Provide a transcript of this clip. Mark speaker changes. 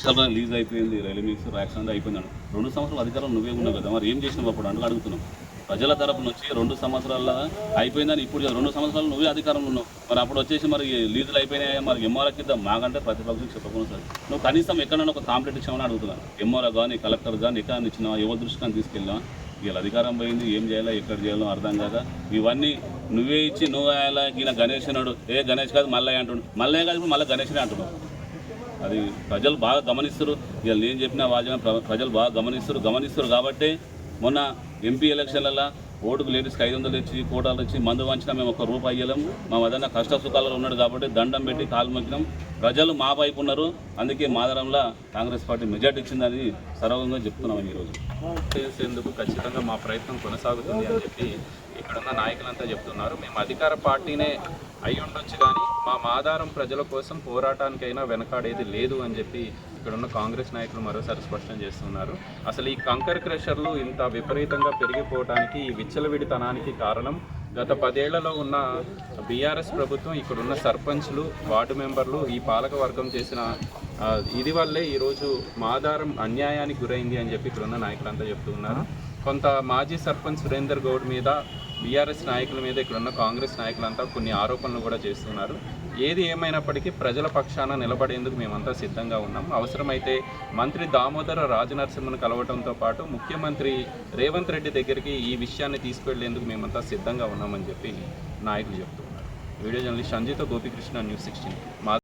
Speaker 1: ఆఫీసర్లో release అయిపోయింది, railway minister accident అయిపోయింది. 2 సంవత్సరాలు అధికారం నువ్వే ఉన్నావు కదా, మరి ఏం చేసినావు అప్పుడు అని అడుగుతున్నాం. ప్రజల తరపు నుంచి 2 సంవత్సరాల అయిపోయిందని ఇప్పుడు 2 సంవత్సరాలు నువ్వే అధికారంలో ఉన్నావు. మరి అప్పుడు వచ్చేసి మరి లీజులు అయిపోయినాయి, మరి ఎంఆర్ఓకి ఇద్దాం మాకంటే ప్రతిపక్షం చెప్పకుండా సార్ నువ్వు కనీసం ఎక్కడైనా ఒక కాంప్లైంట్ ఇచ్చామని అడుగుతున్నాను. ఎంఆర్ఓ కానీ కలెక్టర్ కానీ ఎక్కడ ఇచ్చినా ఎవరి దృష్టికి తీసుకెళ్ళినా వీళ్ళ అధికారం పోయింది, ఏం చేయాలో ఎక్కడ చేయాలో అర్థం కాదా. ఇవన్నీ నువ్వే ఇచ్చి నువ్వు అలా ఈయన గణేష్ అన్నాడు, గణేష్ కాదు మల్లయ్య అంటున్నాడు, మల్లయ్య కాదు ఇప్పుడు మళ్ళీ గణేష్నే అంటున్నాడు. అది ప్రజలు బాగా గమనిస్తారు. ఇవాళ నేను చెప్పిన వాచన ప్రజలు బాగా గమనిస్తారు కాబట్టి మొన్న ఎంపీ ఎలక్షన్లలో ఓటుకు లేడీస్కి 500 ఇచ్చి కోటాలు ఇచ్చి మందు వంచినా మేము ₹1 ఇవ్వలేము. మా వదన కష్ట సుఖాలలో ఉన్నాడు కాబట్టి దండం పెట్టి కాలు మొక్కినాం. ప్రజలు మా వైపు ఉన్నారు. అందుకే మాదరంలో కాంగ్రెస్ పార్టీ మెజార్టీ ఇచ్చిందని సర్వంగా చెప్తున్నాం. ఈరోజు
Speaker 2: చేసేందుకు ఖచ్చితంగా మా ప్రయత్నం కొనసాగుతుంది అని చెప్పి ఇక్కడున్న నాయకులంతా చెప్తున్నారు. మేము అధికార పార్టీనే అయి ఉండొచ్చు కానీ మా మాదారం ప్రజల కోసం పోరాటానికైనా వెనకాడేది లేదు అని చెప్పి ఇక్కడున్న కాంగ్రెస్ నాయకులు మరోసారి స్పష్టం చేస్తున్నారు. అసలు ఈ కంకర్ క్రషర్లు ఇంత విపరీతంగా పెరిగిపోవడానికి, ఈ విచ్చలవిడితనానికి కారణం గత 10 ఏళ్లలో ఉన్న బీఆర్ఎస్ ప్రభుత్వం, ఇక్కడున్న సర్పంచ్లు, వార్డు మెంబర్లు, ఈ పాలక వర్గం చేసిన ఇది వల్లే ఈరోజు మాదారం అన్యాయానికి గురైంది అని చెప్పి ఇక్కడున్న నాయకులంతా చెప్తున్నారు. కొంత మాజీ సర్పంచ్ సురేందర్ గౌడ్ మీద, బీఆర్ఎస్ నాయకుల మీద ఇక్కడున్న కాంగ్రెస్ నాయకులంతా కొన్ని ఆరోపణలు కూడా చేస్తున్నారు. ఏది ఏమైనప్పటికీ ప్రజల పక్షాన నిలబడేందుకు మేమంతా సిద్ధంగా ఉన్నాం. అవసరమైతే మంత్రి దామోదర రాజనరసింహను కలవడంతో పాటు ముఖ్యమంత్రి రేవంత్ రెడ్డి దగ్గరికి ఈ విషయాన్ని తీసుకెళ్లేందుకు మేమంతా సిద్ధంగా ఉన్నామని చెప్పి నాయకులు చెప్తున్నారు. వీడియో జర్నలిస్ట్ సంజయ్తో గోపికృష్ణ, న్యూస్ 16.